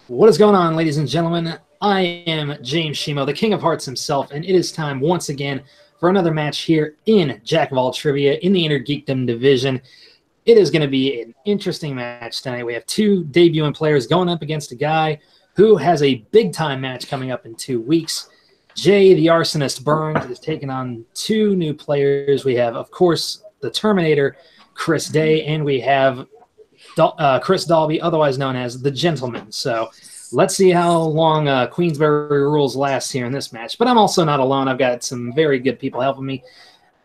What is going on, ladies and gentlemen? I am James Shimo, the King of Hearts himself, and it is time once again for another match here in Jack of All Trivia in the Inner Geekdom division. It is going to be an interesting match tonight. We have two debuting players going up against a guy who has a big-time match coming up in 2 weeks. Jay, the Arsonist Burns, is taking on two new players. We have, of course, the Terminator, Chris Day, and we have Chris Dalby, otherwise known as the Gentleman. So let's see how long Queensberry rules lasts here in this match. But I'm also not alone. I've got some very good people helping me.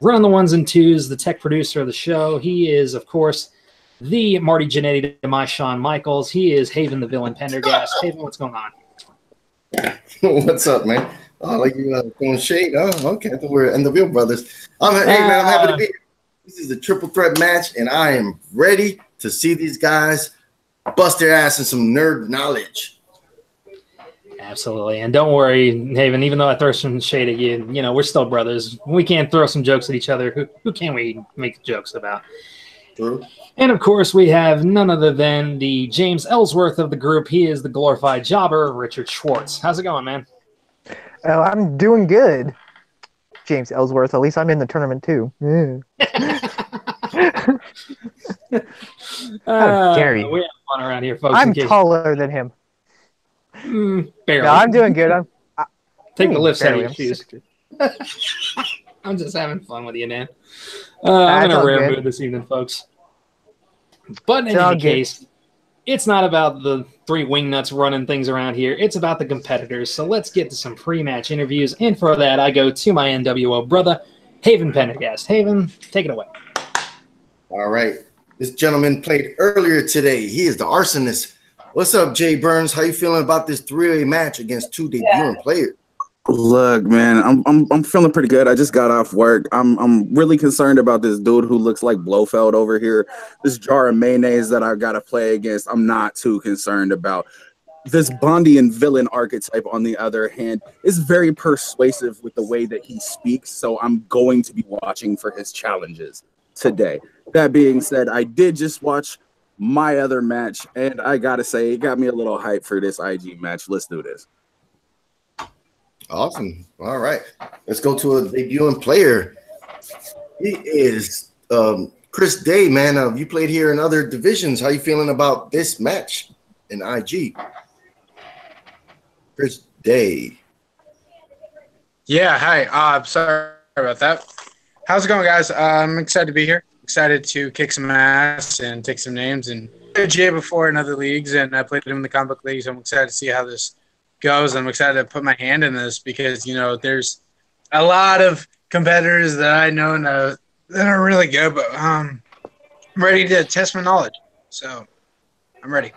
Running the ones and twos, the tech producer of the show. He is, of course, the Marty Jannetty to my Shawn Michaels. He is Haven the Villain Pendergast. Haven, what's going on? What's up, man? Oh, like you throwing shade? Oh, okay. I thought we were in the Real Brothers. Hey, man, I'm happy to be here. This is a triple threat match, and I am ready to see these guys bust their ass in some nerd knowledge. Absolutely. And don't worry, Haven, even though I throw some shade at you, you know, we're still brothers. We can't throw some jokes at each other. Who can we make jokes about? True. And, of course, we have none other than the James Ellsworth of the group. He is the glorified jobber, Richard Schwartz. How's it going, man? Oh, I'm doing good, James Ellsworth. At least I'm in the tournament, too. How dare you? We have fun around here, folks. I'm taller than him. Barely. No, I'm doing good. Take the lifts out of your I'm shoes. I'm just having fun with you, man. I'm in a rare mood this evening, folks. But in any case, it's not about the three wingnuts running things around here. It's about the competitors. So let's get to some pre-match interviews. And for that, I go to my NWO brother, Haven Pendergast. Haven, take it away. All right. This gentleman played earlier today. He is the Arsonist. What's up, Jay Burns? How you feeling about this three-way match against two debuting players? Look, man, I'm feeling pretty good. I just got off work. I'm really concerned about this dude who looks like Blofeld over here. This jar of mayonnaise that I gotta play against, I'm not too concerned about. This Bondian villain archetype, on the other hand, is very persuasive with the way that he speaks, so I'm going to be watching for his challenges today. That being said, I did just watch my other match, and I gotta say, it got me a little hyped for this IG match. Let's do this. Awesome. All right. Let's go to a debuting player. He is Chris Day, man. You played here in other divisions. How you feeling about this match in IG? Chris Day. Yeah, hi. Sorry about that. How's it going, guys? I'm excited to be here. Excited to kick some ass and take some names. And I played Jay before in other leagues, and I played him in the comic book leagues. I'm excited to see how this goes. I'm excited to put my hand in this because, you know, there's a lot of competitors that I know that are really good, but I'm ready to test my knowledge. So I'm ready.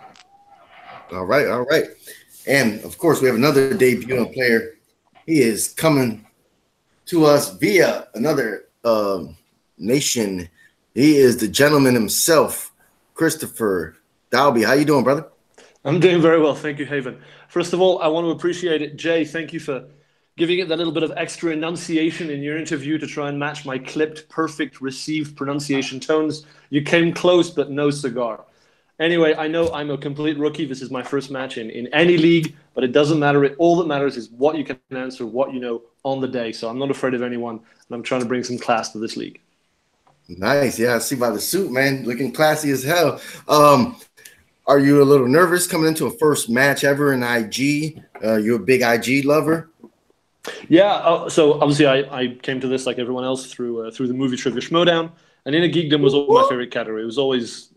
All right. All right. And, of course, we have another debuting player. He is coming to us via another nation. He is the gentleman himself, Christopher Dalby. How you doing, brother? I'm doing very well. Thank you, Haven. First of all, I want to appreciate it. Jay, thank you for giving it that little bit of extra enunciation in your interview to try and match my clipped, perfect, received pronunciation tones. You came close, but no cigar. Anyway, I know I'm a complete rookie. This is my first match in any league, but it doesn't matter. All that matters is what you can answer, what you know on the day. So I'm not afraid of anyone, and I'm trying to bring some class to this league. Nice. Yeah, I see by the suit, man. Looking classy as hell. Are you a little nervous coming into a first match ever in IG? You're a big IG lover? Yeah, so obviously I came to this like everyone else through the movie Trivia Schmodown, and Inner Geekdom was always my favorite category. It was always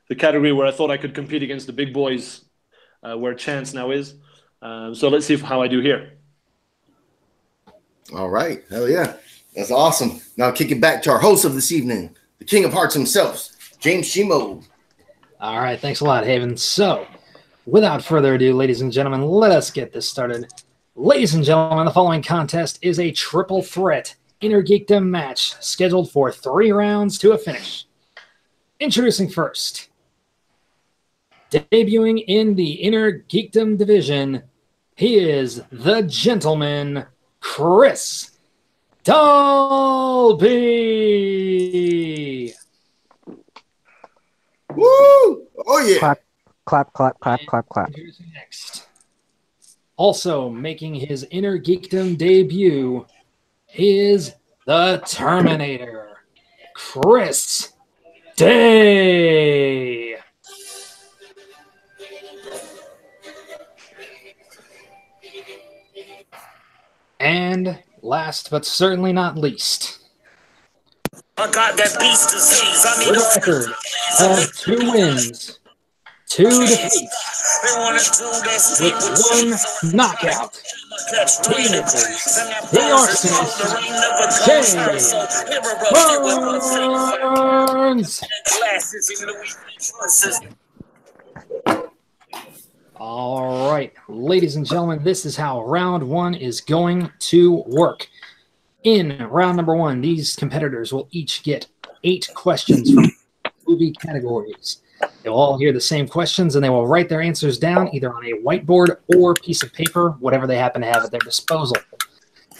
the category where I thought I could compete against the big boys, where Chance now is. So let's see how I do here. All right. Hell yeah. That's awesome. Now kick it back to our host of this evening, the King of Hearts himself, James Shimo. All right, thanks a lot, Haven. So, without further ado, ladies and gentlemen, let us get this started. Ladies and gentlemen, the following contest is a triple threat Inner Geekdom match scheduled for 3 rounds to a finish. Introducing first, debuting in the Inner Geekdom division, he is the Gentleman, Chris Dalby. Woo! Oh, yeah. Clap, clap, clap, clap, clap. Here's next. Also making his Inner Geekdom debut is the Terminator, Chris Day. And last but certainly not least, I got that beast disease. I need with a record of 2 wins, 2 defeats, with 1 knockout. He is the arsonist, Jay Burns. All right, ladies and gentlemen, this is how round 1 is going to work. In round number 1, these competitors will each get 8 questions from movie categories. They will all hear the same questions, and they will write their answers down either on a whiteboard or piece of paper, whatever they happen to have at their disposal.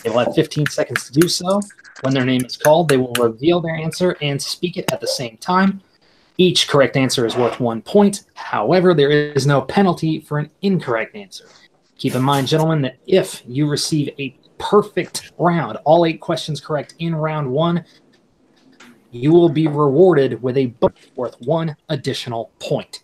They will have 15 seconds to do so. When their name is called, they will reveal their answer and speak it at the same time. Each correct answer is worth 1 point. However, there is no penalty for an incorrect answer. Keep in mind, gentlemen, that if you receive a perfect round, all 8 questions correct in round 1, you will be rewarded with a bonus worth 1 additional point.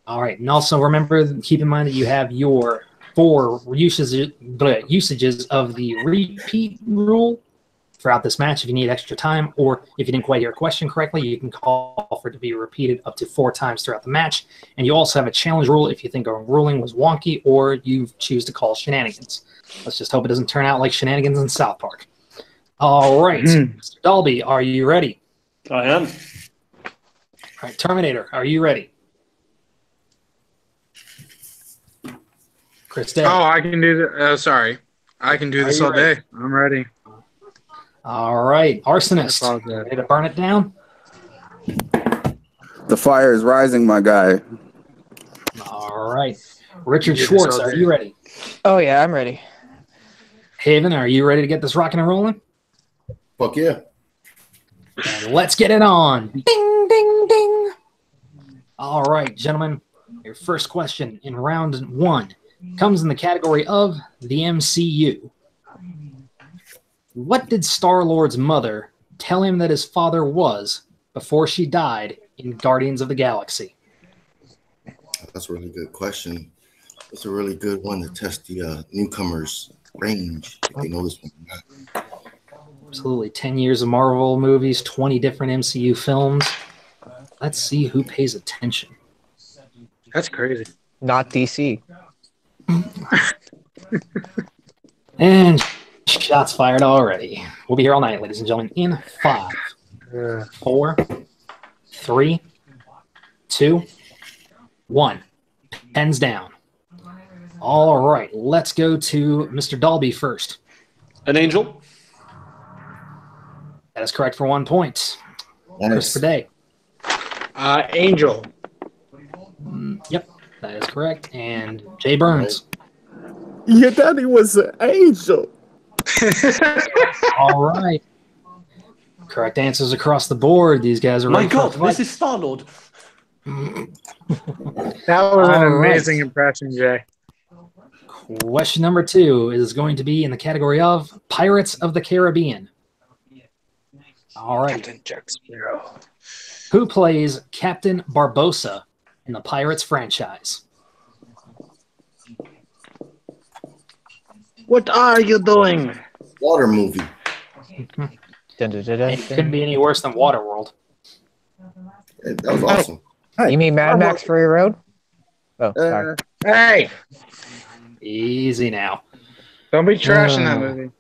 All right, and also remember, keep in mind that you have your 4 usages of the repeat rule throughout this match if you need extra time, or if you didn't quite hear a question correctly, you can call for it to be repeated up to 4 times throughout the match. And you also have a challenge rule if you think a ruling was wonky or you choose to call shenanigans. Let's just hope it doesn't turn out like shenanigans in South Park. All right, Mr. Dalby, are you ready? I am. All right, Terminator, are you ready? Chris Day. Oh, I can do that. Sorry. I can do this all day. I'm ready. All right, Arsonist, ready to burn it down? The fire is rising, my guy. All right. Richard Schwartz, are you ready? Oh, yeah, I'm ready. Haven, are you ready to get this rocking and rolling? Fuck yeah. And let's get it on. Ding, ding, ding. All right, gentlemen. Your first question in round 1 comes in the category of the MCU. What did Star-Lord's mother tell him that his father was before she died in Guardians of the Galaxy? That's a really good question. That's a really good one to test the newcomers' range, if they know this one or not. Absolutely. 10 years of Marvel movies, 20 different MCU films. Let's see who pays attention. That's crazy. Not DC. And shots fired already. We'll be here all night, ladies and gentlemen, in 5, 4, 3, 2, 1. Pens down. All right, let's go to Mr. Dalby first. An angel. That is correct for 1 point. Christopher Day. Angel. Yep, that is correct. And Jay Burns. Your daddy was an angel. All right. Correct answers across the board. These guys are My ready for God, a fight. Mrs. Star-Lord. That was an All right. amazing impression, Jay. Question number 2 is going to be in the category of Pirates of the Caribbean. All right. Captain Jack Sparrow. Who plays Captain Barbossa in the Pirates franchise? What are you doing? Water movie. It couldn't be any worse than Waterworld. That was awesome. You mean Mad Max Fury Road? Oh, sorry. Hey, Easy now. don't be trashing that movie.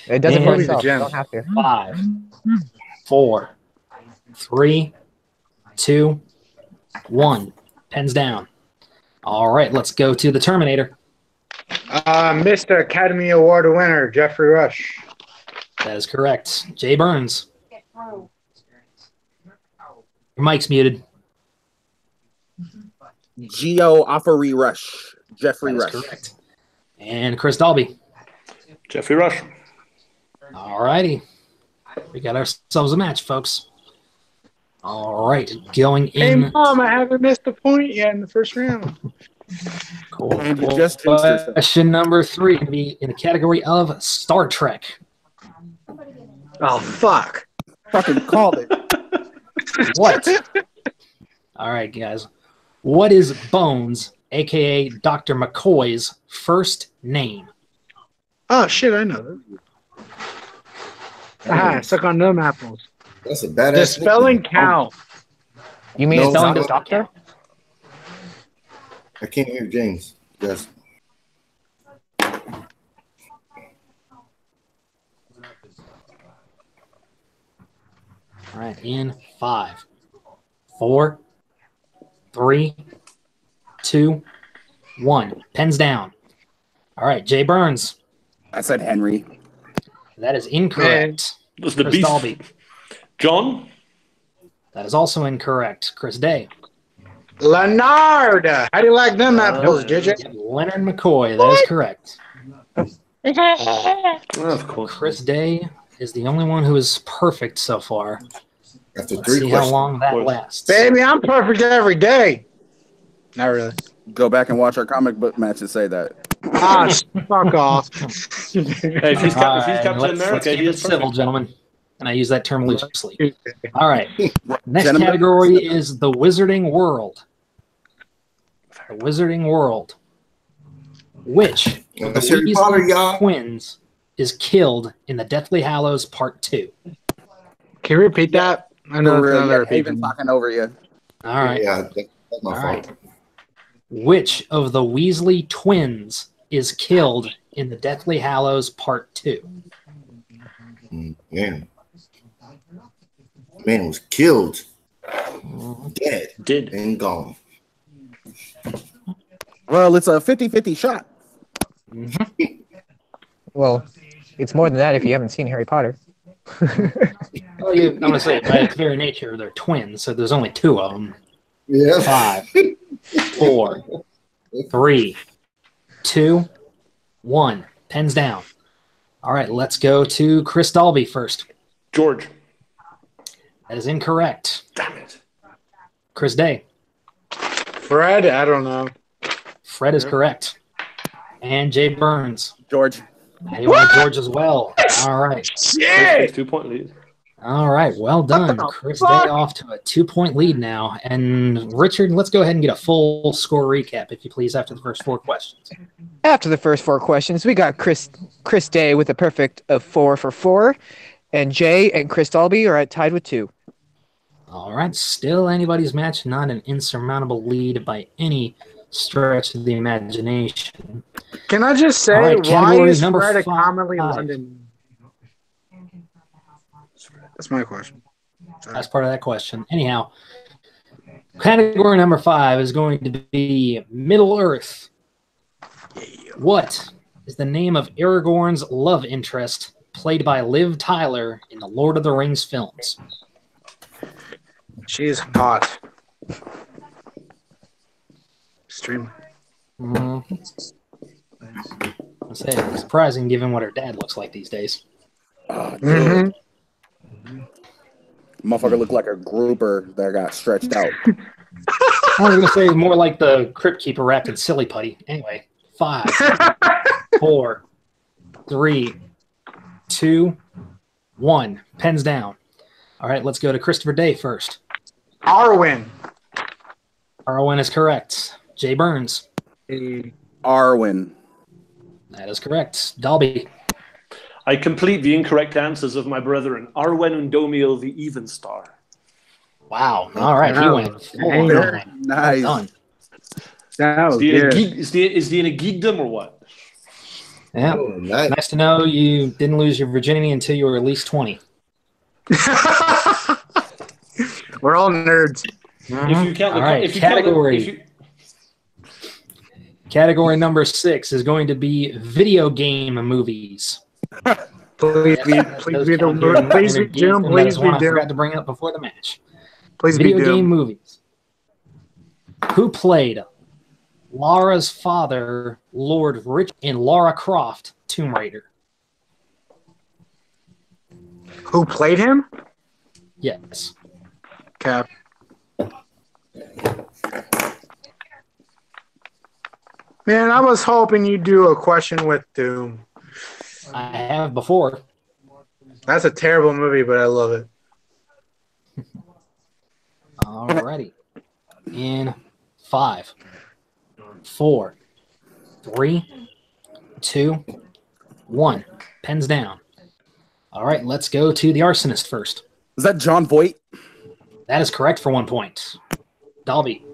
It does it for And- itself. You Gem. don't have to. 5, 4, 3, 2, 1. Pens down. All right, let's go to the Terminator. Mr. Academy Award winner, Jeffrey Rush. That is correct. Jay Burns. Your mic's muted. Geo Offery Rush. Jeffrey That is Rush. correct. And Chris Dalby. Jeffrey Rush. All righty. We got ourselves a match, folks. All right, going Hey, in. Mom, I haven't missed a point yet in the first round. And you just jinxed yourself. Question number 3 can be in the category of Star Trek. Oh, fuck. Fucking called it. What? All right, guys. What is Bones, a.k.a. Dr. McCoy's first name? Oh, shit, I know that. Ah, suck on them apples. That's a badass. The spelling count. You mean No, spelling not- the doctor? I can't hear James. Yes. All right, in 5, 4, 3, 2, 1. Pens down. All right, Jay Burns. I said Henry. That is incorrect. That's the Chris beast. Dalby. John? That is also incorrect. Chris Day. Leonard. How do you like them apples, JJ? Leonard McCoy. That is correct. Of course. Chris Day is the only one who is perfect so far. After Let's 3 see how questions. long that course. lasts. Baby, I'm perfect every day. Not really. Go back and watch our comic book match and say that. Ah, fuck off. Hey, if he's, All right, Captain let's America, keep he it is civil, perfect. gentlemen. And I use that term loosely. All right. Next Gentlemen. category is the Wizarding World. The Wizarding World. Which of the That's Harry Potter, Weasley y'all. twins is killed in the Deathly Hallows Part 2? Can you repeat that? I know For it's real, another yeah, Haven repeat. talking over you. All right. Yeah, that's my All fault. right. Which of the Weasley twins is killed in the Deathly Hallows Part 2? Man. Man was killed, dead, Did. and gone. Well, it's a 50-50 shot. Well, it's more than that if you haven't seen Harry Potter. Well, I'm going to say, by its very nature, they're twins, so there's only 2 of them. Yeah. 5, 4, 3, 2, 1. Pens down. All right, let's go to Chris Dalby first. George. That is incorrect. Damn it. Chris Day. Fred, I don't know. Fred is correct. And Jay Burns. George. And you want George as well. All right. Shit! 2-point lead. All right. Well done. Chris Day off to a 2-point lead now. And Richard, let's go ahead and get a full score recap, if you please, after the first 4 questions. After the first 4 questions, we got Chris Day with a perfect of 4 for 4, and Jay and Chris Dalby are tied with 2. All right. Still anybody's match, not an insurmountable lead by any stretch of the imagination. Can I just say, All right, why category is number Fred a 5. commonly London? That's my question. Sorry. That's part of that question. Anyhow, category number 5 is going to be Middle Earth. What is the name of Aragorn's love interest played by Liv Tyler in the Lord of the Rings films? She's hot. Extremely. I say it's surprising given what her dad looks like these days. Mm-hmm. Motherfucker looked like a grouper that got stretched out. I was going to say more like the Crypt Keeper wrapped in silly putty. Anyway, 5, 4, 3, 2, 1. Pens down. All right, let's go to Christopher Day first. Arwen. Arwen is correct. Jay Burns. Arwen. That is correct. Dalby. I complete the incorrect answers of my brethren. Arwen Undomiel the Even Star. Wow. All right, he went full on that one. Nice. Done. That was Is he in a good. geek, is he in a geekdom or what? Yeah. Oh, nice. Nice to know you didn't lose your virginity until you were at least 20. We're all nerds. If you count the All right, if you count the- category. if you- Category number 6 is going to be video game movies. Please be the mood. Please be Doom. Please be I forgot Doom. to bring up before the match. Please be Video game Doom. movies. Who played Laura's father, Lord Rich, in Lara Croft, Tomb Raider? Who played him? Yes. Cap. Man, I was hoping you'd do a question with Doom. I have before. That's a terrible movie, but I love it. Alrighty. In 5, 4, 3, 2, 1. Pens down. All right, let's go to the arsonist first. Is that John Voight? That is correct for 1 point. Dalby.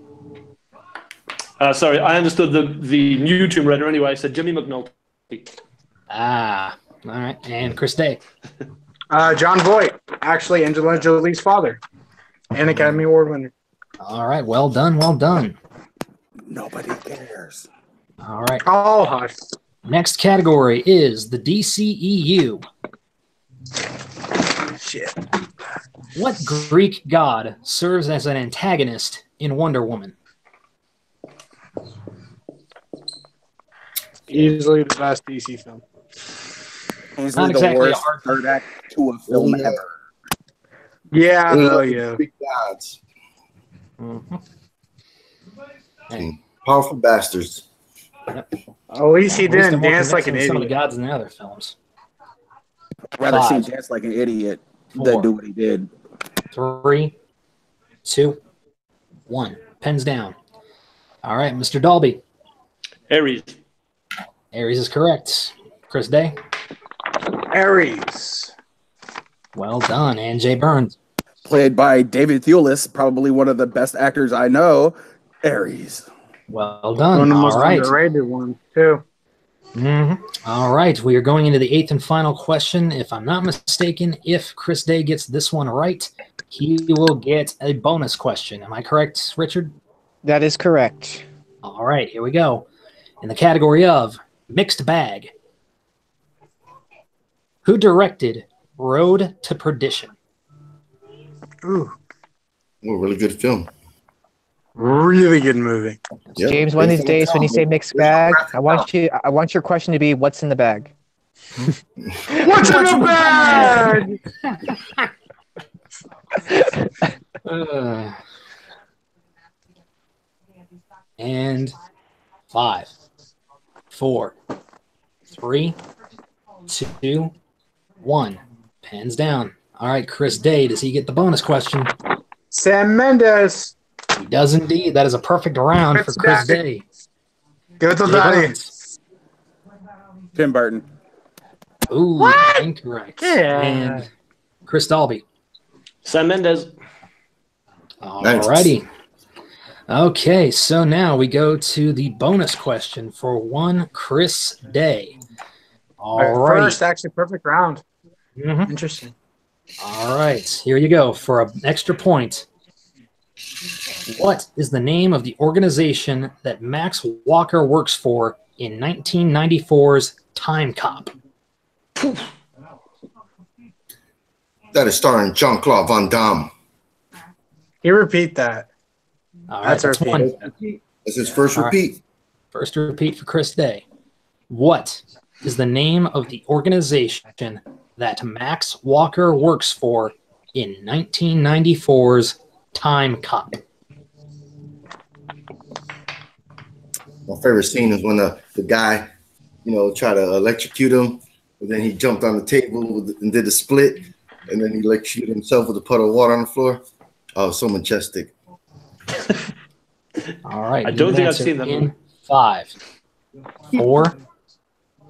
Sorry, I understood the new Tomb Raider anyway. I said Jimmy McNulty. Ah, all right. And Chris Day. John Voight, actually Angelina Jolie's father, and Academy Award winner. All right, well done, well done. Nobody cares. All right. Oh, hush. Next category is the DCEU. Shit. What Greek god serves as an antagonist in Wonder Woman? Easily the best DC film. Easily Not the exactly a worst hard- third act to a film Yeah. ever. Yeah, oh yeah. Big gods. Hey, Powerful bastards. At least he at least didn't they're more dance like convincing an than some of the idiot. gods in the other films. I'd rather see 5, him dance like an idiot 4, than do what he did. 3, 2, 1. Pens down. All right, Mr. Dalby. Ares. Aries is correct. Chris Day. Aries. Well done. And Jay Burns. Played by David Thewlis, probably one of the best actors I know. Ares. Well done. One of the most All right. underrated ones, too. All right. We are going into the 8th and final question. If I'm not mistaken, if Chris Day gets this one right, he will get a bonus question. Am I correct, Richard? That is correct. All right. Here we go. In the category of mixed bag, who directed Road to Perdition? Ooh, Oh, really good film. really good movie. Yep. James, one of these Based on the days when you say comic. mixed bag, I want your question to be what's in the bag. What's in the bag? And 5, 4, 3, 2, 1. Pens down. All right, Chris Day, does he get the bonus question? Sam Mendes. He does indeed. That is a perfect round for Chris Day. Give it to Jay Daddy. Burns. Tim Burton. Ooh, incorrect. Yeah. And Chris Dalby. Sam Mendes. Alrighty. Okay, so now we go to the bonus question for one Chris Day. Alrighty. First, actually, perfect round. Mhm. Interesting. All right, here you go for an extra point. What is the name of the organization that Max Walker works for in 1994's Time Cop? That is starring Jean-Claude Van Damme. Can you repeat that? All right, that's our one. That's his first All right. repeat. First repeat for Chris Day. What is the name of the organization that Max Walker works for in 1994's Time Cop? My favorite scene is when the guy, tried to electrocute him, and then he jumped on the table and did a split, and then he electrocuted himself with a puddle of water on the floor. Oh, so majestic. All right. I don't you think I've answered seen that in movie. 5, 4,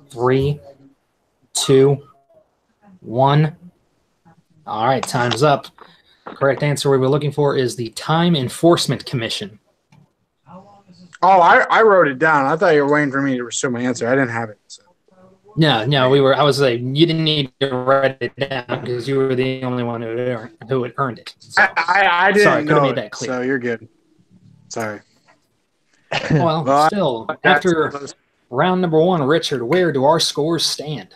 3, 2, 1. All right, time's up. Correct answer we were looking for is the Time Enforcement Commission. Oh, I wrote it down. I thought you were waiting for me to show my answer. I didn't have it. So. No, we were. I was like, you didn't need to write it down because you were the only one who had earned it. So, I didn't sorry, could have know made that it, clear. so you're good. Sorry. well, Well, still, after round number 1, Richard, where do our scores stand?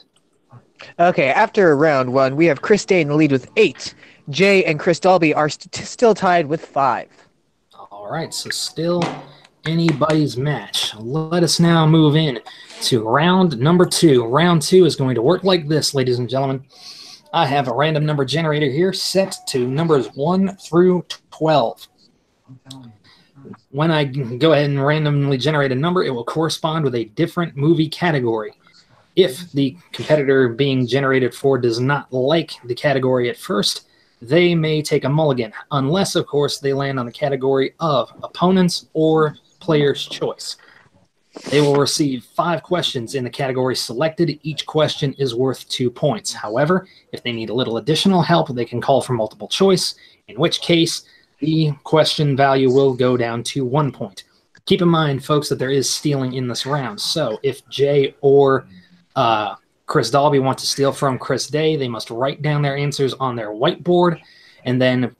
Okay, after round 1, we have Chris Day in the lead with 8. Jay and Chris Dalby are still tied with 5. All right, so still anybody's match. Let us now move in to round number 2. Round 2 is going to work like this, ladies and gentlemen. I have a random number generator here set to numbers 1 through 12. When I go ahead and randomly generate a number, it will correspond with a different movie category. If the competitor being generated for does not like the category at first, they may take a mulligan, unless, of course, they land on the category of opponents or player's choice. They will receive 5 questions in the category selected. Each question is worth 2 points. However, if they need a little additional help, they can call for multiple choice, in which case the question value will go down to 1 point. Keep in mind, folks, that there is stealing in this round. So if Jay or Chris Dalby want to steal from Chris Day, they must write down their answers on their whiteboard, and then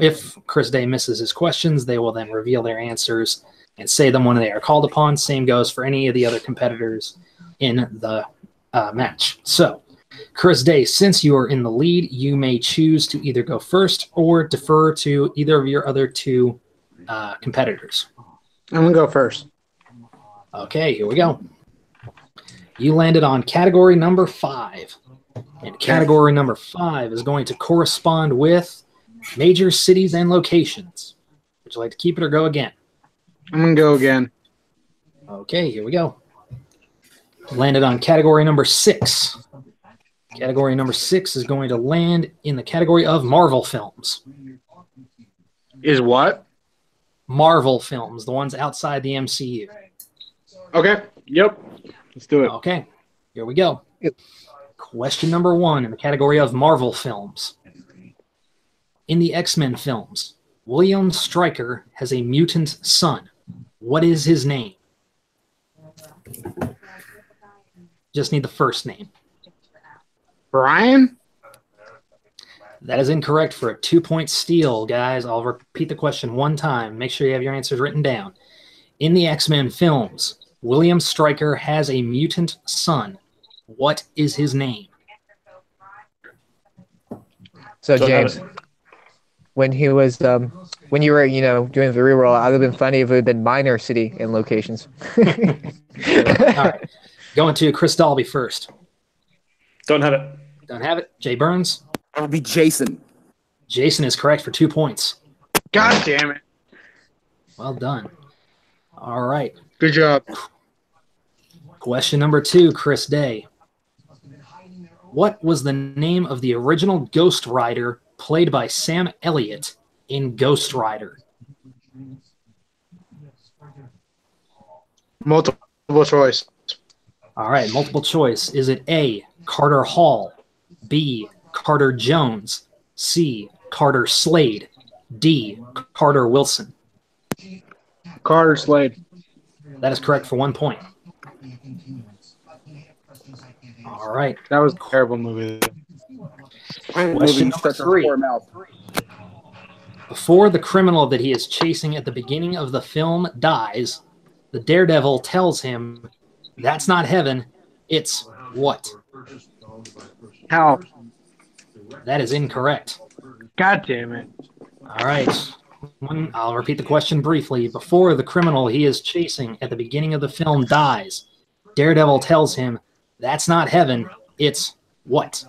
if Chris Day misses his questions, they will then reveal their answers and say them when they are called upon. Same goes for any of the other competitors in the match. So, Chris Day, since you are in the lead, you may choose to either go first or defer to either of your other 2 competitors. I'm going to go first. Okay, here we go. You landed on category number 5. And category number 5 is going to correspond with major cities and locations. Would you like to keep it or go again? I'm going to go again. Okay, here we go. Landed on category number 6. Category number 6 is going to land in the category of Marvel films. Is what? Marvel films, the ones outside the MCU. Okay. Yep. Let's do it. Okay, here we go. Question number 1 in the category of Marvel films. In the X-Men films, William Stryker has a mutant son. What is his name? Just need the first name. Brian? That is incorrect for a 2-point steal, guys. I'll repeat the question one time. Make sure you have your answers written down. In the X-Men films, William Stryker has a mutant son. What is his name? So James, when he was when you were doing the reroll, I would have been funny if it had been minor city and locations. All right, going to Chris Dalby first. Don't have it. Don't have it. Jay Burns. It'll be Jason. Jason is correct for 2 points. God damn it. Well done. All right. Good job. Question number 2, Chris Day. What was the name of the original Ghost Rider played by Sam Elliott in Ghost Rider? Multiple choice. All right, multiple choice. Is it A, Carter Hall, B, Carter Jones, C, Carter Slade, D, Carter Wilson? Carter Slade. That is correct for 1 point. All right. That was a terrible movie. Question number 3. Before the criminal that he is chasing at the beginning of the film dies, the Daredevil tells him, "That's not heaven, it's what?" Hell. That is incorrect. God damn it. All right. I'll repeat the question briefly. Before the criminal he is chasing at the beginning of the film dies, Daredevil tells him, "That's not heaven, it's what?"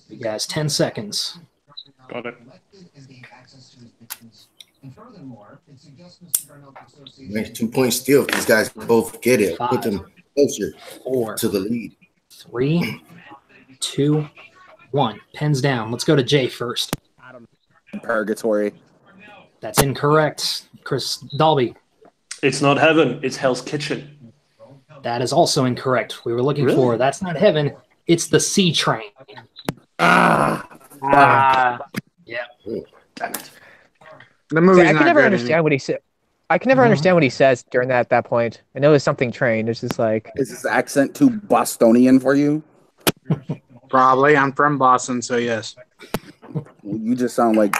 You guys, 10 seconds. Got it. Nice 2-point steal. If these guys both get it, 5, put them closer 4, to the lead. 3, 2, 1. Pens down. Let's go to Jay first. Purgatory. That's incorrect. Chris Dalby. It's not heaven. It's Hell's Kitchen. That is also incorrect. We were looking for "That's not heaven, it's the C Train." Yeah. Damn it. The movie's I not can never good understand what he said. I can never understand what he says during that at that point. I know it's something trained. It's just like, Is his accent too Bostonian for you? Probably. I'm from Boston, so yes. You just sound like.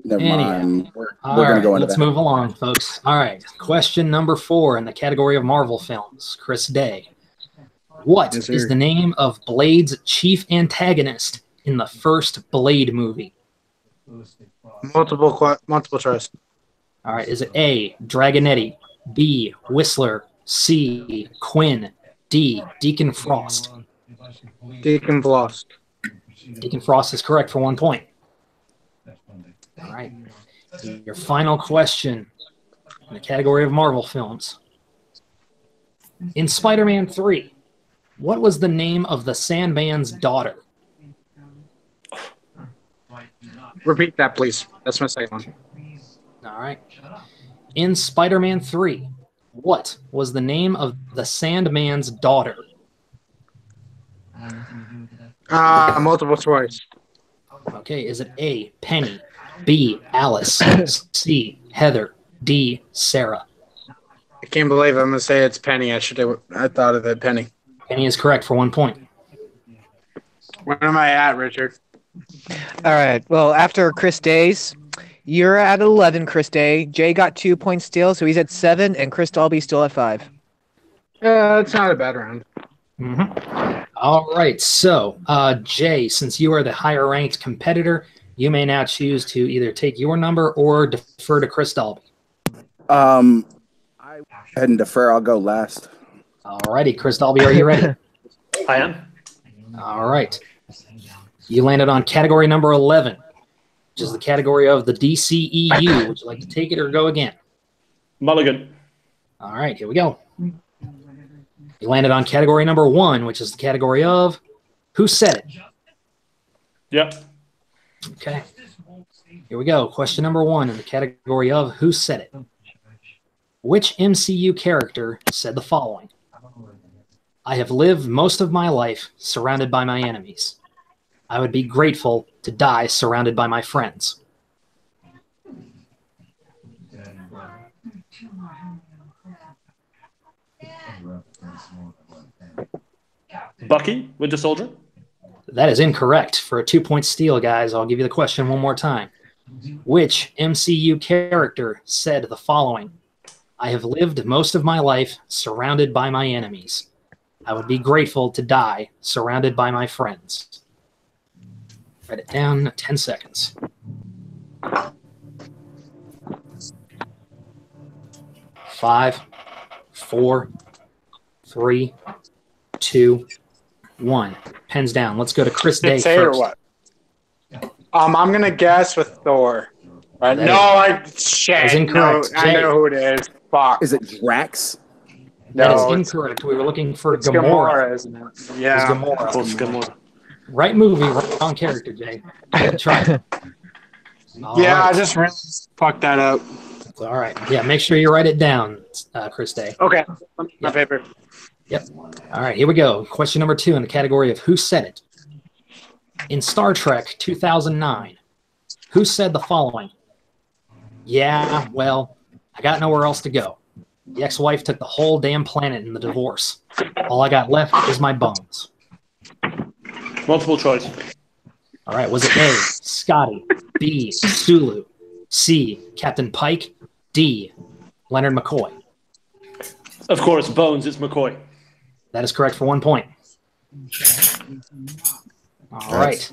Never mind. We're All going to right, go into let's that. move along, folks. All right, question number 4 in the category of Marvel films. Chris Day. What Yes, is sir. the name of Blade's chief antagonist in the first Blade movie? Multiple choice. All right, is it A, Dragonetti, B, Whistler, C, Quinn, D, Deacon Frost? Deacon Frost. Deacon Frost is correct for 1 point. All right. Your final question in the category of Marvel films. In Spider-Man 3, what was the name of the Sandman's daughter? Repeat that, please. That's my second one. All right. In Spider-Man 3, what was the name of the Sandman's daughter? Multiple choice. Okay, is it A, Penny, B, Alice, C, Heather, D, Sarah? I can't believe I'm gonna say it's Penny. I thought of it, Penny. Penny is correct for 1 point. Where am I at, Richard? All right. Well, after Chris Day's, you're at 11, Chris Day. Jay got 2 points still, so he's at 7, and Chris Dalby's still at 5. It's not a bad round. Mm-hmm. All right, so Jay, since you are the higher ranked competitor, you may now choose to either take your number or defer to Chris Dalby. I head and defer. I'll go last. All righty, Chris Dalby, are you ready? I am. All right. You landed on category number 11, which is the category of the DCEU. Would you like to take it or go again? Mulligan. All right, here we go. You landed on category number 1, which is the category of Who Said It? Yep. Okay. Here we go. Question number 1 in the category of Who Said It? Which MCU character said the following? I have lived most of my life surrounded by my enemies. I would be grateful to die surrounded by my friends. Bucky, Winter Soldier. That is incorrect. For a 2-point steal, guys, I'll give you the question one more time. Which MCU character said the following? I have lived most of my life surrounded by my enemies. I would be grateful to die surrounded by my friends. Write it down. 10 seconds. 5, 4, 3, 2, 1. Pens down. Let's go to Chris Day Say it or first. what? I'm gonna guess with Thor. Right? That No, is shit. incorrect. No, I know who it is. Fuck. Is it Drax? That No, is it's- incorrect. We were looking for It's Gamora. Gamora, isn't it? It's Yeah. Gamora. Close, Gamora. Right movie, wrong character, Jay. Good try. All Yeah, right. I just really fucked that up. All right. Yeah, make sure you write it down, Chris Day. Okay. My Yep. paper. Yep. All right, here we go. Question number 2 in the category of Who Said It? In Star Trek 2009, who said the following? Yeah, well, I got nowhere else to go. The ex-wife took the whole damn planet in the divorce. All I got left is my bones. Multiple choice. All right, was it A, Scotty, B, Sulu, C, Captain Pike, D, Leonard McCoy? Of course, Bones. It's McCoy. That is correct for 1 point. All right.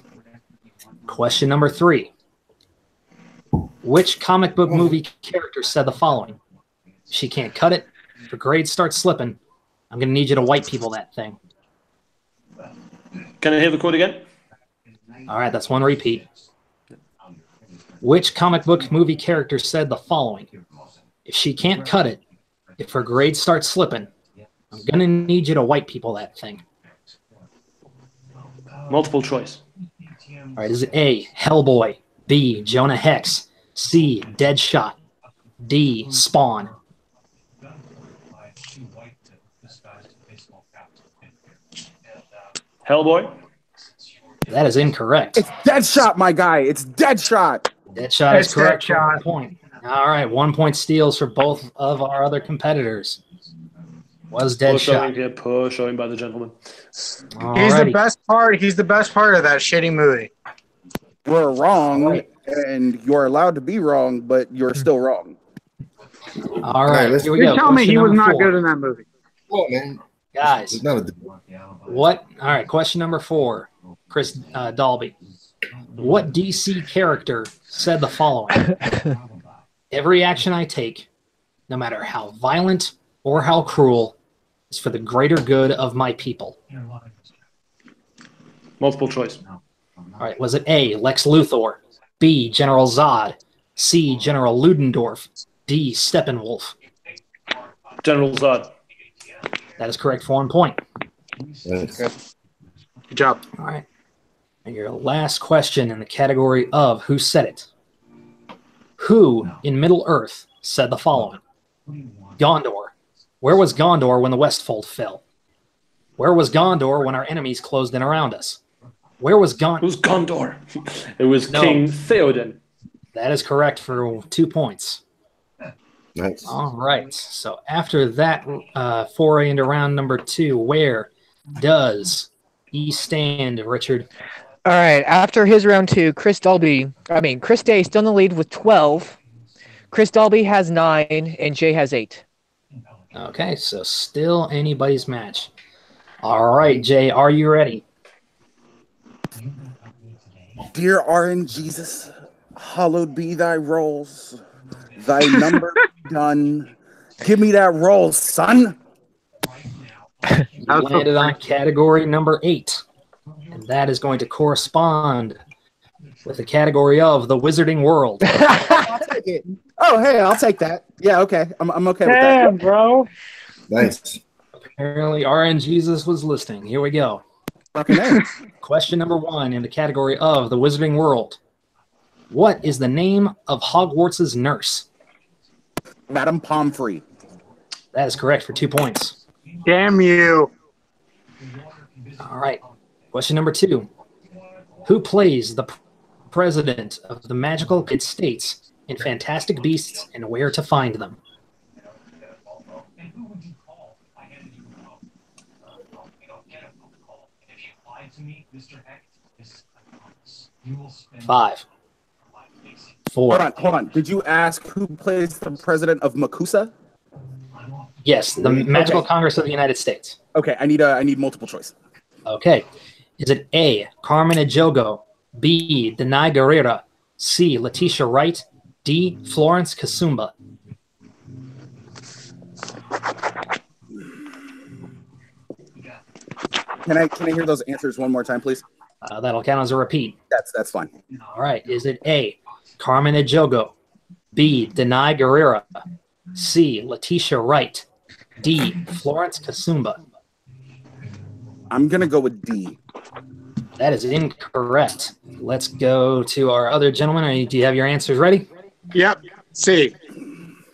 Question number 3. Which comic book movie character said the following? She can't cut it. If her grades start slipping, I'm going to need you to white people that thing. Can I hear the quote again? All right, that's one repeat. Which comic book movie character said the following? If she can't cut it, if her grades start slipping, I'm going to need you to white people that thing. Multiple choice. All right, is it A, Hellboy, B, Jonah Hex, C, Deadshot, D, Spawn? Hellboy. That is incorrect. It's Deadshot, my guy. It's Deadshot. Deadshot is It's correct for Deadshot. 1 point. All right, 1 point steals for both of our other competitors. Was Showing Deadshot. here, poor showing by the gentleman. He's the Alrighty. best part. He's the best part of that shitty movie. We're wrong, Right. and you're allowed to be wrong, but you're still wrong. All right, let's- here we You go. tell me Question he was number not 4. good in that movie. Oh man, Guys, it's not a. what? All right, question number 4. Chris Dalby. What DC character said the following? Every action I take, no matter how violent or how cruel, is for the greater good of my people. Multiple choice. All right, was it A, Lex Luthor, B, General Zod, C, General Ludendorff, D, Steppenwolf? General Zod. That is correct for 1 point. Nice. Good job. All right. And your last question in the category of Who Said It? Who in Middle-earth said the following? Gondor. Where was Gondor when the Westfold fell? Where was Gondor when our enemies closed in around us? Where was It was Gondor. It was No. King Theoden. That is correct for 2 points. Nice. All right. So after that foray into round number 2, where does he stand, Richard? All right. After his round 2, Chris Day still in the lead with 12. Chris Dalby has 9, and Jay has 8. Okay, so still anybody's match. All right, Jay, are you ready? Dear RN Jesus, hallowed be thy rolls, thy number be done. Give me that roll, son. You landed on category number 8, and that is going to correspond with the category of the Wizarding World. I'll take it. Oh, hey, I'll take that. Yeah, okay. I'm okay with that. Damn, bro. Nice. Apparently, RN Jesus was listening. Here we go. Fucking A. Question number 1 in the category of the Wizarding World. What is the name of Hogwarts' nurse? Madam Pomfrey. That is correct for 2 points. Damn you. All right. Question number 2. Who plays the president of the Magical Kid States in Fantastic Beasts and Where to Find Them? Five. Four. Hold on. Did you ask who plays the president of Makusa? Yes, the Magical Congress of the United States. Okay, I need multiple choice. Okay. Is it A, Carmen Ejogo, B, Denai Guerrera, C, Letitia Wright, D, Florence Kasumba? Can I hear those answers one more time, please? That'll count as a repeat. That's fine. All right. Is it A, Carmen Ejogo, B, Denai Guerrera, C, Letitia Wright, D, Florence Kasumba? I'm gonna go with D. That is incorrect. Let's go to our other gentleman. Do you have your answers ready? Yep. C.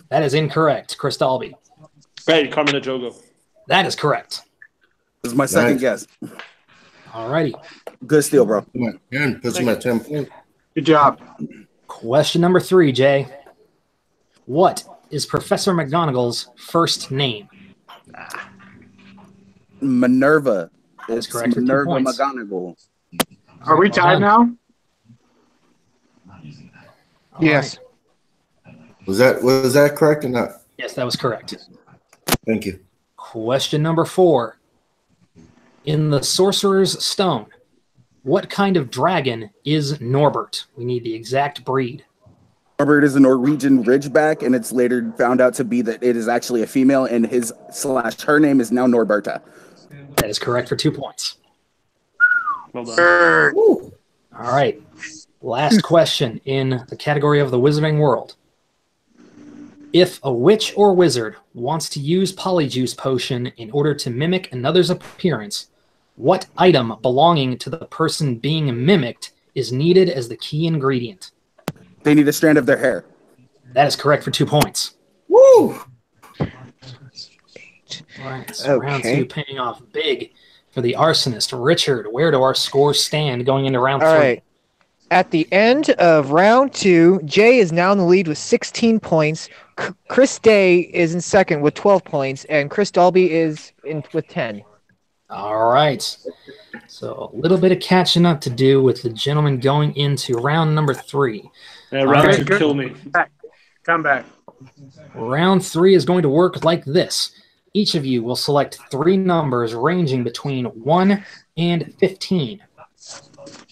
That is incorrect. Chris Dalby. Hey, Carmen Ejogo. That is correct. This is my second guess. All righty. Good steal, bro. Come on, Aaron, put some at 10 points. Good job. Question number 3, Jay. What is Professor McGonagall's first name? Minerva. That's It's correct for 2 Minerva points. McGonagall. Are we tied now? Yes. Was that correct or not? Yes, that was correct. Thank you. Question number 4. In the Sorcerer's Stone, what kind of dragon is Norbert? We need the exact breed. Norbert is a Norwegian Ridgeback, and it's later found out to be that it is actually a female, and her name is now Norberta. That is correct for 2 points. Well done. All right. Last question in the category of the Wizarding World. If a witch or wizard wants to use Polyjuice Potion in order to mimic another's appearance, what item belonging to the person being mimicked is needed as the key ingredient? They need a strand of their hair. That is correct for 2 points. Woo! All right, so round 2 paying off big for the arsonist. Richard, where do our scores stand going into round 3? All right. At the end of round 2, Jay is now in the lead with 16 points. Chris Day is in second with 12 points, and Chris Dalby is in with 10. All right. So a little bit of catching up to do with the gentleman going into round number 3. Yeah, round right. 2 kill me. Come back. Round 3 is going to work like this. Each of you will select 3 numbers ranging between 1 and 15.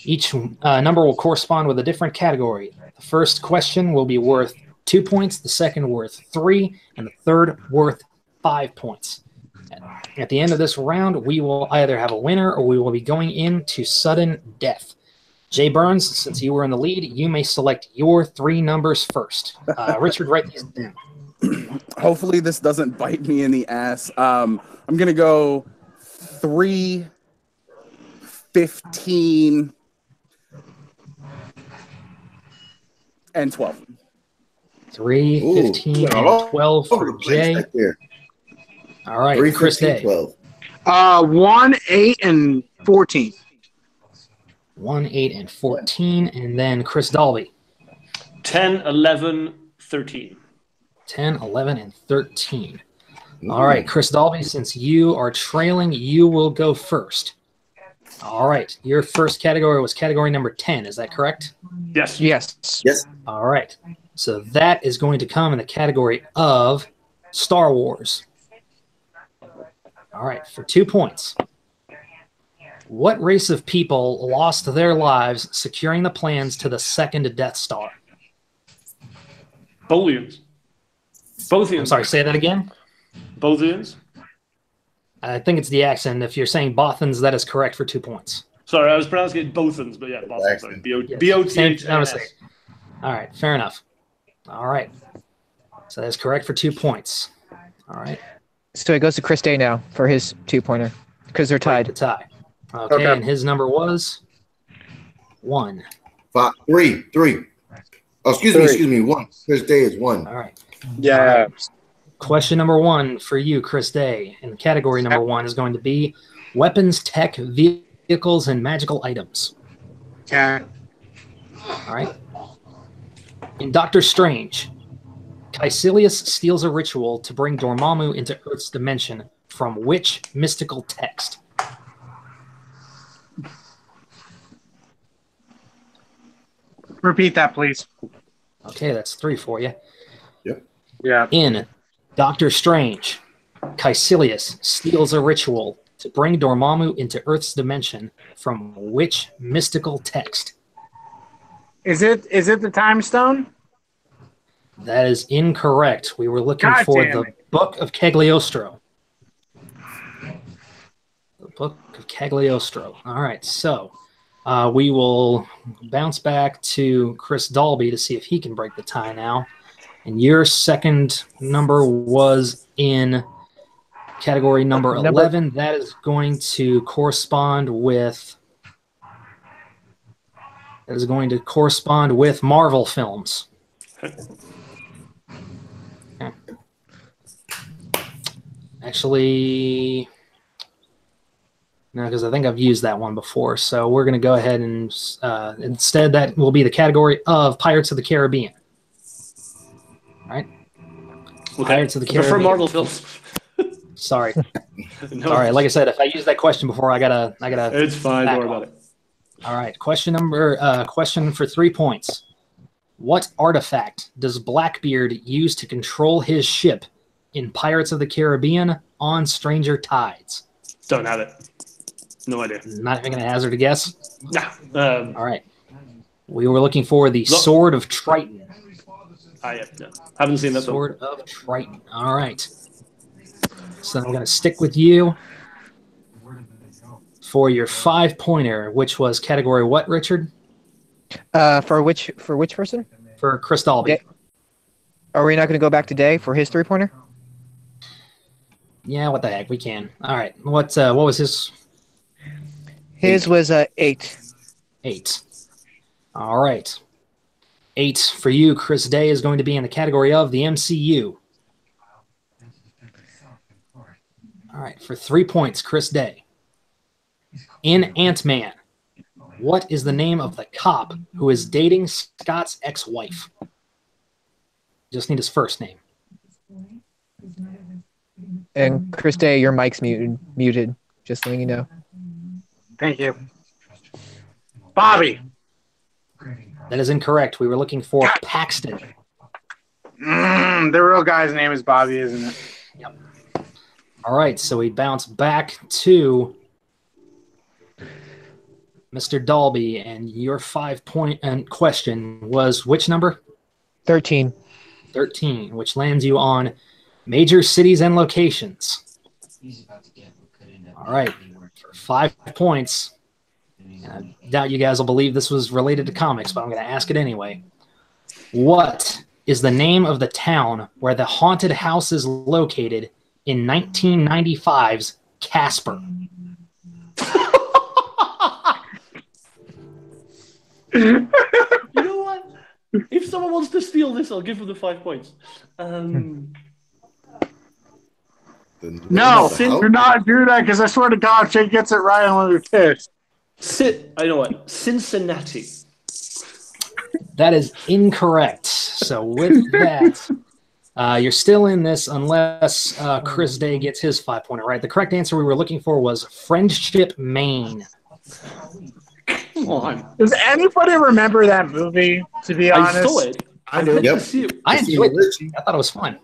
Each number will correspond with a different category. The first question will be worth 2 points, the second worth 3, and the third worth 5 points. At the end of this round, we will either have a winner or we will be going into sudden death. Jay Burns, since you were in the lead, you may select your 3 numbers first. Richard, write these down. Hopefully this doesn't bite me in the ass. I'm going to go 3, 15, and 12. 3, 15, and 12 for Jay. Right there. All right, 3, Chris 15, Day. 12. 1, 8, and 14. 1, 8, and 14. And then Chris Dalby. 10, 11, 13. 10, 11, and 13. All right, Chris Dalby, since you are trailing, you will go first. All right, your first category was category number 10. Is that correct? Yes. Yes. Yes. All right. So that is going to come in the category of Star Wars. All right, for 2 points. What race of people lost their lives securing the plans to the second Death Star? Bolians. Bothians. I'm sorry, say that again? Bothians? I think it's the accent. If you're saying Bothans, that is correct for 2 points. Sorry, I was pronouncing it Bothans, but yeah, Bothans. Sorry. B-O-T-H-A-N-S. All right, fair enough. All right. So that's correct for 2 points. All right. So it goes to Chris Day now for his 2-pointer because they're The tied. tie. Okay, and his number was 1. 5, 3. Oh, excuse me. 1. Chris Day is 1. All right. Yeah. All right. Question number 1 for you, Chris Day. And category number 1 is going to be weapons, tech, vehicles, and magical items. Okay. All right. In Doctor Strange, Caecilius steals a ritual to bring Dormammu into Earth's dimension from which mystical text? Repeat that, please. Okay, that's 3 for you. Yeah. In Doctor Strange, Caecilius steals a ritual to bring Dormammu into Earth's dimension from which mystical text? Is it the time stone? That is incorrect. We were looking God for damn the Book of Cagliostro. The Book of Cagliostro. All right, so we will bounce back to Chris Dalby to see if he can break the tie now. And your second number was in category number 11. That is going to correspond with Marvel films. Okay. Actually, no, because I think I've used that one before. So we're going to go ahead and instead that will be the category of Pirates of the Caribbean. All right. Okay. Pirates of the For Caribbean. Marvel films. Sorry. No, All right. Like I said, if I use that question before, I gotta. It's fine. Don't worry about it. All right. Question for 3 points. What artifact does Blackbeard use to control his ship in Pirates of the Caribbean on Stranger Tides? Don't have it. No idea. Not even going to hazard a guess. Nah. All right. We were looking for the Sword of Triton. Yeah. Haven't seen that. Sword of Triton. All right. So I'm going to stick with you for your 5-pointer, which was category what, Richard? For which person? For Chris Dalby. Are we not going to go back to Day for his 3-pointer? Yeah, what the heck? We can. All right. What was his? His was 8. 8. All right. 8 for you, Chris Day, is going to be in the category of the MCU. All right. For 3 points, Chris Day. In Ant-Man, what is the name of the cop who is dating Scott's ex-wife? Just need his first name. And Chris Day, your mic's muted. Just letting you know. Thank you. Bobby. That is incorrect. We were looking for Paxton. The real guy's name is Bobby, isn't it? Yep. All right, so we bounce back to Mr. Dalby, and your 5-point question was which number? 13. 13, which lands you on major cities and locations. All right, for 5 points, I doubt you guys will believe this was related to comics, but I'm going to ask it anyway. What is the name of the town where the haunted house is located in 1995's Casper? You know what? If someone wants to steal this, I'll give them the 5 points. No, do not do that because I swear to God, if Jay gets it right, I'm going to be pissed. I know what. Cincinnati. That is incorrect. So with that, you're still in this unless Chris Day gets his 5-pointer right. The correct answer we were looking for was Friendship, Maine. Come on. Does anybody remember that movie, to be honest? I saw it. I do. Yep. I enjoyed it. I thought it was fun.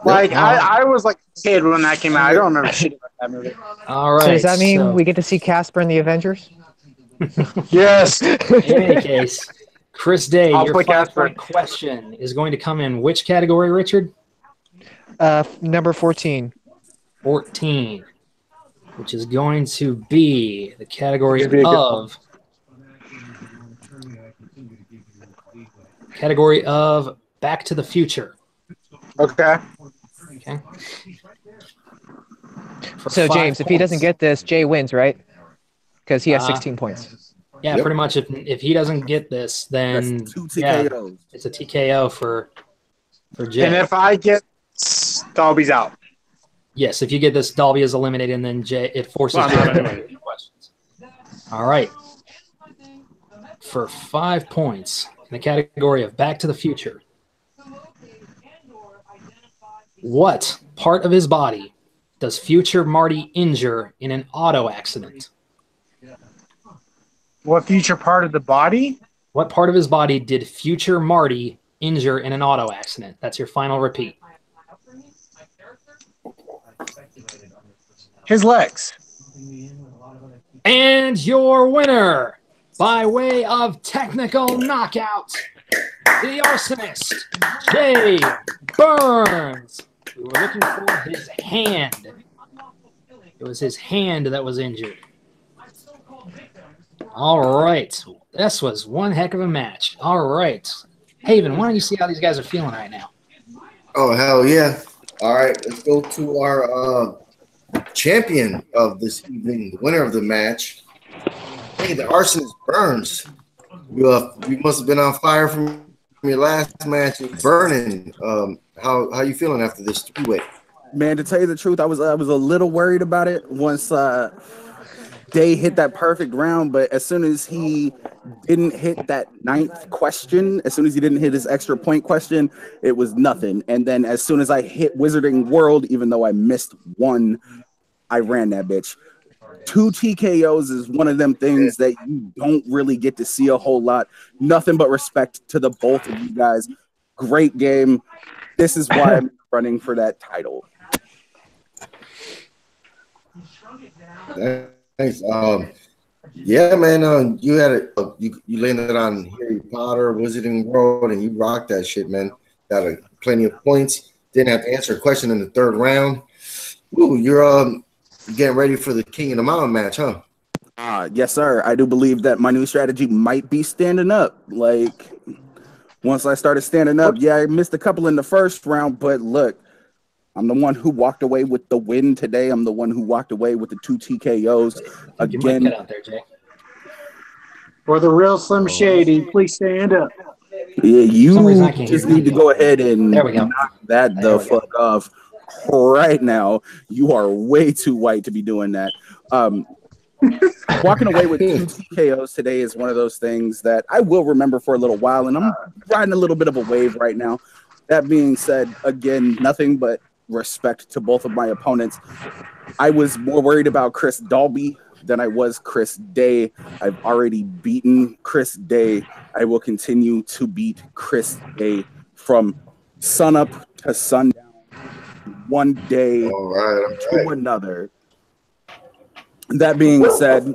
Like, I was like a kid when that came out. I don't remember shit about that movie. All right. So does that mean we get to see Casper in the Avengers? Yes. In any case, Chris Day, I'll your put Casper. 5-point question is going to come in which category, Richard? Number 14. 14, which is going to be the category of Back to the Future. Okay. Okay. So, James, if he doesn't get this, Jay wins, right? Because he has 16 points. Yeah, pretty much. If he doesn't get this, then That's 2 TKOs. it's a TKO for Jay. And if I get Dolby's out. Yes, if you get this, Dolby is eliminated, and then Jay it forces Jay to answer questions. All right. For 5 points in the category of Back to the Future, what part of his body does future Marty injure in an auto accident? What future part of the body? What part of his body did future Marty injure in an auto accident? That's your final repeat. His legs. And your winner, by way of technical knockout, the arsonist, Jay Burns. We were looking for his hand. It was his hand that was injured. All right. This was one heck of a match. All right. Haven, why don't you see how these guys are feeling right now? Oh, hell yeah. All right, let's go to our champion of this evening, the winner of the match. Hey, the arsonist Burns. You must have been on fire from your last match. Burning. How you feeling after this three-way? Man, to tell you the truth, I was a little worried about it once Day hit that perfect round, but as soon as he didn't hit that 9th question, as soon as he didn't hit his extra point question, it was nothing. And then as soon as I hit Wizarding World, even though I missed one, I ran that bitch. 2 TKOs is one of them things that you don't really get to see a whole lot. Nothing but respect to the both of you guys. Great game. This is why I'm running for that title. Thanks. Yeah, man. You had it. You landed on Harry Potter, Wizarding World, and you rocked that shit, man. Got plenty of points. Didn't have to answer a question in the 3rd round. Ooh, you're getting ready for the King of the Mountain match, huh? Yes, sir. I do believe that my new strategy might be standing up. Like, once I started standing up, yeah, I missed a couple in the 1st round, but look, I'm the one who walked away with the win today. I'm the one who walked away with the 2 TKOs. Again, get out there, Jay. For the real Slim Shady, please stand up. Yeah, you just need to go ahead and knock that the fuck off right now. You are way too white to be doing that. Walking away with 2 TKOs today is one of those things that I will remember for a little while, and I'm riding a little bit of a wave right now. That being said, again, nothing but respect to both of my opponents. I was more worried about Chris Dalby than I was Chris Day. I've already beaten Chris Day. I will continue to beat Chris Day from sunup to sundown, one day to another. That being said,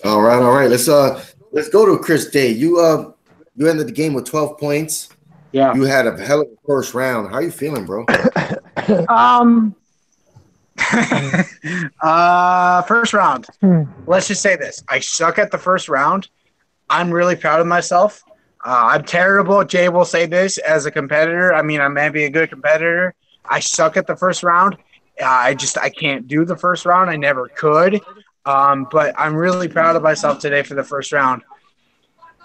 all right. Let's go to Chris Day. You ended the game with 12 points. Yeah. You had a hell of a first round. How are you feeling, bro? First round. Let's just say this. I suck at the first round. I'm really proud of myself. I'm terrible. Jay will say this as a competitor. I mean, I may be a good competitor. I suck at the first round. I can't do the first round. I never could. But I'm really proud of myself today for the first round.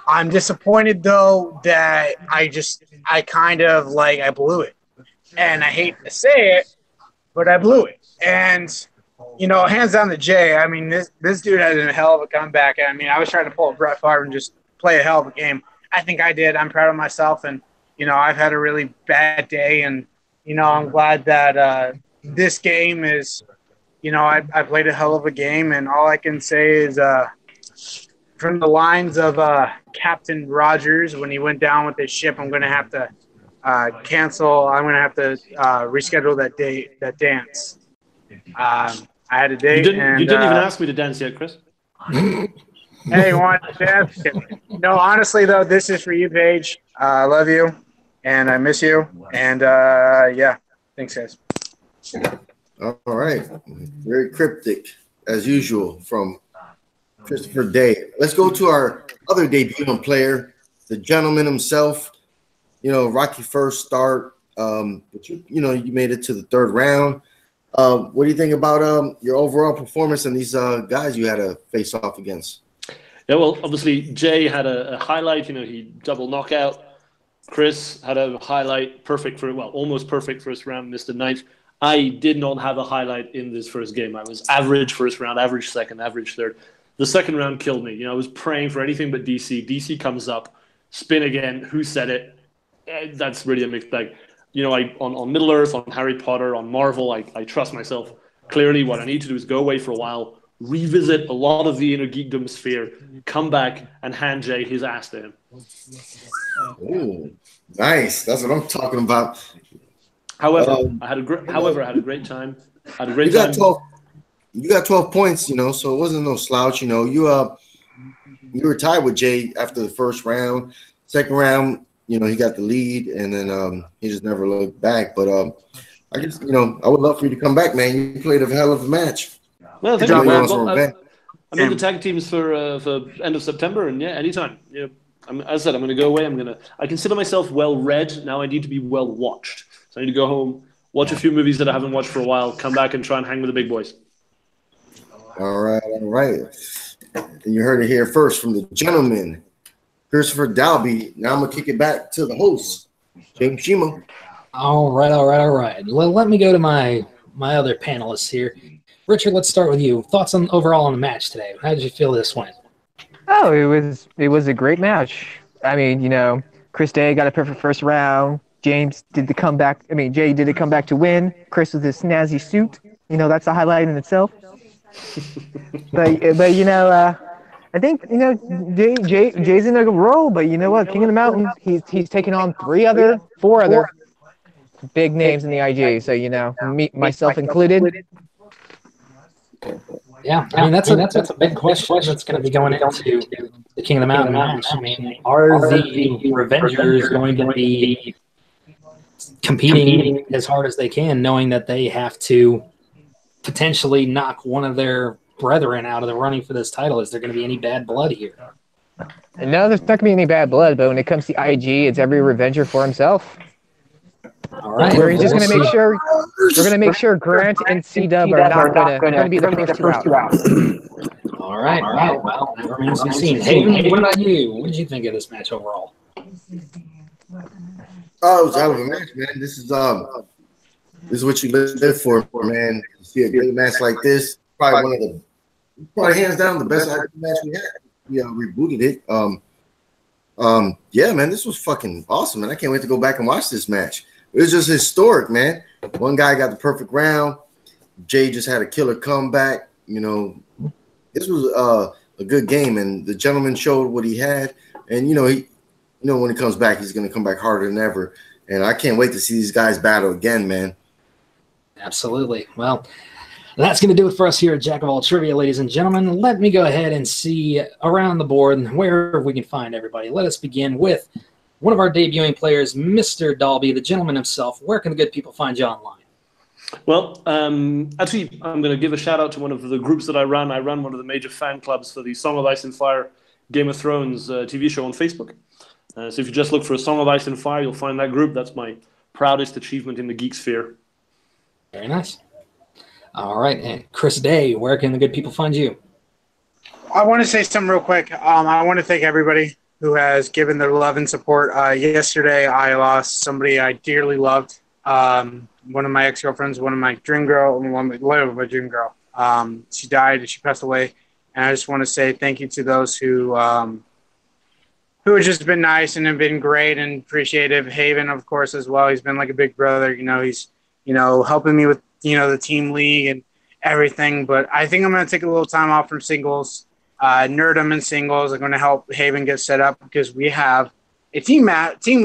I'm disappointed, though, that I blew it. And I hate to say it, but I blew it. And, hands down to Jay. I mean, this dude had a hell of a comeback. I mean, I was trying to pull a Brett Favre and just play a hell of a game. I think I did. I'm proud of myself. And, I've had a really bad day. And, I'm glad that this game is, I played a hell of a game. And all I can say is from the lines of Captain Rogers, when he went down with his ship, I'm going to have to cancel. I'm going to have to reschedule that dance. I had a date. You didn't even ask me to dance yet, Chris. Hey, you want to dance? No, honestly, though, this is for you, Paige. I love you, and I miss you. And, yeah, thanks, guys. All right. Very cryptic, as usual, from Christopher Day. Let's go to our other debutant player, the gentleman himself. Rocky first start, but you made it to the third round. What do you think about your overall performance and these guys you had to face off against? Yeah, well, obviously Jay had a highlight. He double knockout. Chris had a highlight, almost perfect first round, missed the ninth. I did not have a highlight in this first game. I was average first round, average second, average third. The second round killed me. I was praying for anything but DC. DC comes up, spin again. Who said it? That's really a mixed bag. On Middle Earth, on Harry Potter, on Marvel, I trust myself. Clearly, what I need to do is go away for a while, revisit a lot of the inner geekdom sphere, come back and hand Jay his ass to him. Ooh, nice. That's what I'm talking about. However, I had a great time. You got 12 points, so it wasn't no slouch. You were tied with Jay after the first round. Second round, he got the lead, and then he just never looked back. But I guess I would love for you to come back, man. You played a hell of a match. Well, thank you. I'm in the tag teams for end of September, and yeah, anytime. As I said, I'm going to go away. I consider myself well read. Now I need to be well watched. So I need to go home, watch a few movies that I haven't watched for a while, come back and try and hang with the big boys. All right. And you heard it here first from the gentleman, Christopher Dalby. Now I'm going to kick it back to the host, James Shimo. All right. Let me go to my other panelists here. Richard, let's start with you. Thoughts overall on the match today? How did you feel this went? Oh, it was a great match. I mean, Chris Day got a perfect first round. James did the comeback. Jay did the comeback to win. Chris with his snazzy suit. That's a highlight in itself. but I think Jay's in a role. But you know what? King of the Mountain. He's taken on four other big names in the IG. So myself included. Yeah, that's a big question that's going to be going into the King of the Mountain match. Are the Revengers going to be competing as hard as they can, knowing that they have to potentially knock one of their brethren out of the running for this title? Is there going to be any bad blood here? No, there's not going to be any bad blood, but when it comes to IG, it's every Revenger for himself. All right. We're just going to make sure. We're going to make sure Grant and C-Dub are not going to be the first two out. All right. Well, that remains to be seen. Hey, what about you? What did you think of this match overall? Oh, it was a hell of a match, man. This is what you live for, man. You see a great match like this, probably hands down the best match we had. We rebooted it. Yeah, man, this was fucking awesome, man. I can't wait to go back and watch this match. It was just historic, man. One guy got the perfect round. Jay just had a killer comeback. This was a good game, and the gentleman showed what he had. And when he comes back, he's going to come back harder than ever. And I can't wait to see these guys battle again, man. Absolutely. Well, that's going to do it for us here at Jack of All Trivia, ladies and gentlemen. Let me go ahead and see around the board where we can find everybody. Let us begin with one of our debuting players, Mr. Dalby, the gentleman himself. Where can the good people find you online? Well, actually, I'm going to give a shout out to one of the groups that I ran. I ran one of the major fan clubs for the Song of Ice and Fire Game of Thrones TV show on Facebook. So if you just look for a Song of Ice and Fire, you'll find that group. That's my proudest achievement in the geek sphere. Very nice. All right, and Chris Day, where can the good people find you? I want to say something real quick. I want to thank everybody who has given their love and support. Yesterday, I lost somebody I dearly loved. One of my ex-girlfriends, one of my dream girl, and one of my dream girl. She died. She passed away. And I just want to say thank you to those who have just been nice and have been great and appreciative. Haven, of course, as well. He's been like a big brother. He's, helping me with, the team league and everything. But I think I'm going to take a little time off from singles. Nerdum and singles are going to help Haven get set up because we have a team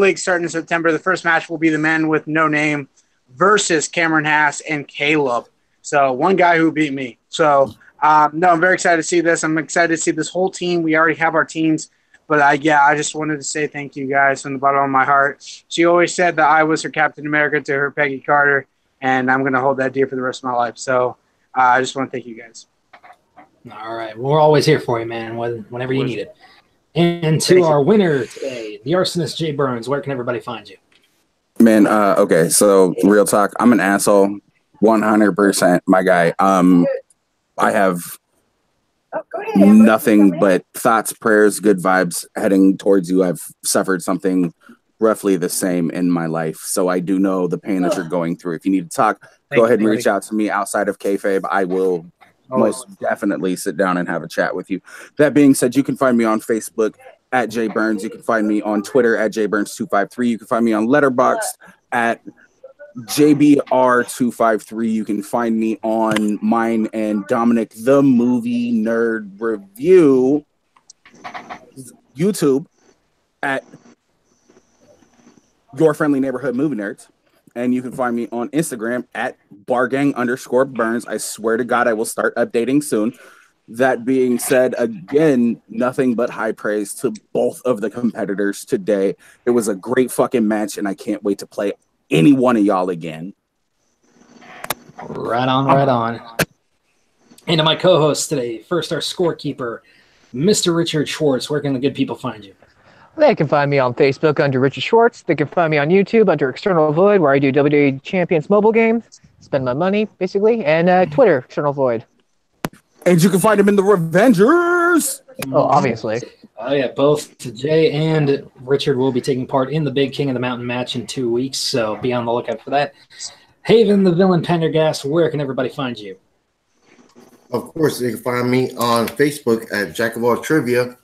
league starting in September. The first match will be the men with no name versus Cameron Haas and Caleb. So one guy who beat me. So, no, I'm very excited to see this. I'm excited to see this whole team. We already have our teams. But, I just wanted to say thank you guys from the bottom of my heart. She always said that I was her Captain America to her Peggy Carter, and I'm going to hold that dear for the rest of my life. So I just want to thank you guys. All right. Well, we're always here for you, man, whenever you need it. And to our winner today, the arsonist Jay Burns, where can everybody find you? Man, okay, so real talk. I'm an asshole, 100%, my guy. I have nothing but thoughts, prayers, good vibes heading towards you. I've suffered something roughly the same in my life, so I do know the pain that you're going through. If you need to talk, go ahead and reach out to me outside of kayfabe. I will most definitely sit down and have a chat with you. That being said, you can find me on Facebook at Jay Burns. You can find me on Twitter at JBurns253. You can find me on Letterboxd at JBR253. You can find me on mine and Dominic the Movie Nerd Review YouTube at Your Friendly Neighborhood Movie Nerds. And you can find me on Instagram at bargang_Burns. I swear to God, I will start updating soon. That being said, again, nothing but high praise to both of the competitors today. It was a great fucking match, and I can't wait to play any one of y'all again. Right on, right on. And to my co-host today, first our scorekeeper, Mr. Richard Schwartz. Where can the good people find you? They can find me on Facebook under Richard Schwartz. They can find me on YouTube under External Void, where I do WWE Champions mobile games, spend my money, basically, and Twitter, External Void. And you can find him in the Revengers. Oh, obviously. Oh, yeah, both Jay and Richard will be taking part in the big King of the Mountain match in 2 weeks, so be on the lookout for that. Haven, the villain Pendergast, where can everybody find you? Of course, they can find me on Facebook at Jack of All Trivia.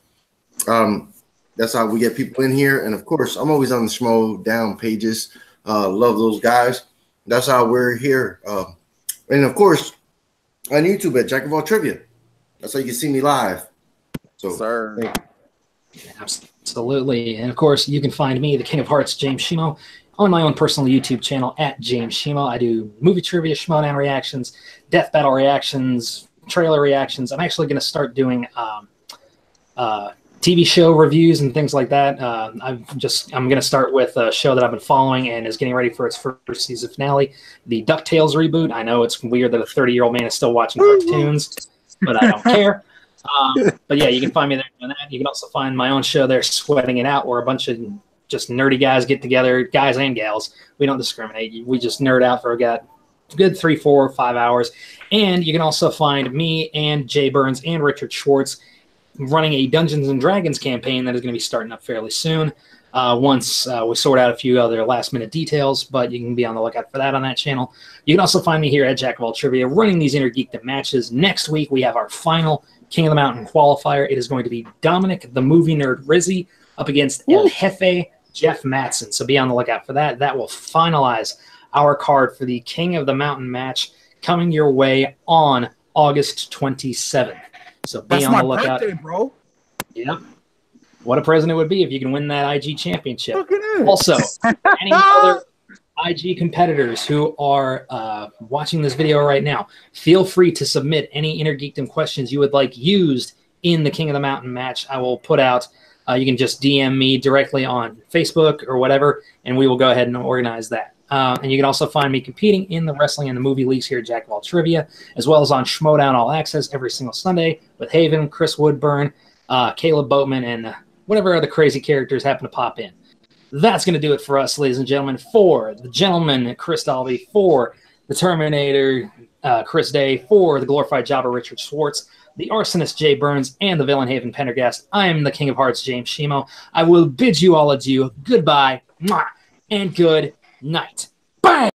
That's how we get people in here. And, of course, I'm always on the Schmo Down pages. Love those guys. That's how we're here. And, of course, on YouTube at Jack of All Trivia. That's how you can see me live. So, sir. Absolutely. And, of course, you can find me, the King of Hearts, James Shimo, on my own personal YouTube channel at James Shimo. I do movie trivia, Schmodown reactions, death battle reactions, trailer reactions. I'm actually going to start doing TV show reviews and things like that. I'm going to start with a show that I've been following and is getting ready for its first season finale, the DuckTales reboot. I know it's weird that a 30-year-old man is still watching cartoons, but I don't care. But yeah, you can find me there doing that. You can also find my own show there, Sweating It Out, where a bunch of just nerdy guys get together, guys and gals. We don't discriminate. We just nerd out for a good 3, 4, 5 hours. And you can also find me and Jay Burns and Richard Schwartz running a Dungeons & Dragons campaign that is going to be starting up fairly soon once we sort out a few other last-minute details, but you can be on the lookout for that on that channel. You can also find me here at Jack of All Trivia running these Inner Geekdom matches. Next week, we have our final King of the Mountain qualifier. It is going to be Dominic the Movie Nerd Rizzy up against El Jefe Jeff Matson, so be on the lookout for that. That will finalize our card for the King of the Mountain match coming your way on August 27th. So be on the lookout. Birthday, bro. Yep. What a present it would be if you can win that IG championship. Also, any other IG competitors who are watching this video right now, feel free to submit any Inner Geekdom questions you would like used in the King of the Mountain match. I will put out, you can just DM me directly on Facebook or whatever, and we will go ahead and organize that. And you can also find me competing in the wrestling and the movie leagues here at Jack of All Trivia, as well as on Schmodown All Access every single Sunday with Haven, Chris Woodburn, Caleb Boatman, and whatever other crazy characters happen to pop in. That's going to do it for us, ladies and gentlemen. For the gentleman, Chris Dalby, for the Terminator, Chris Day, for the glorified jobber, Richard Schwartz, the arsonist, Jay Burns, and the villain, Haven Pendergast, I am the King of Hearts, James Shimo. I will bid you all adieu. Goodbye, mwah, and good night. Bang!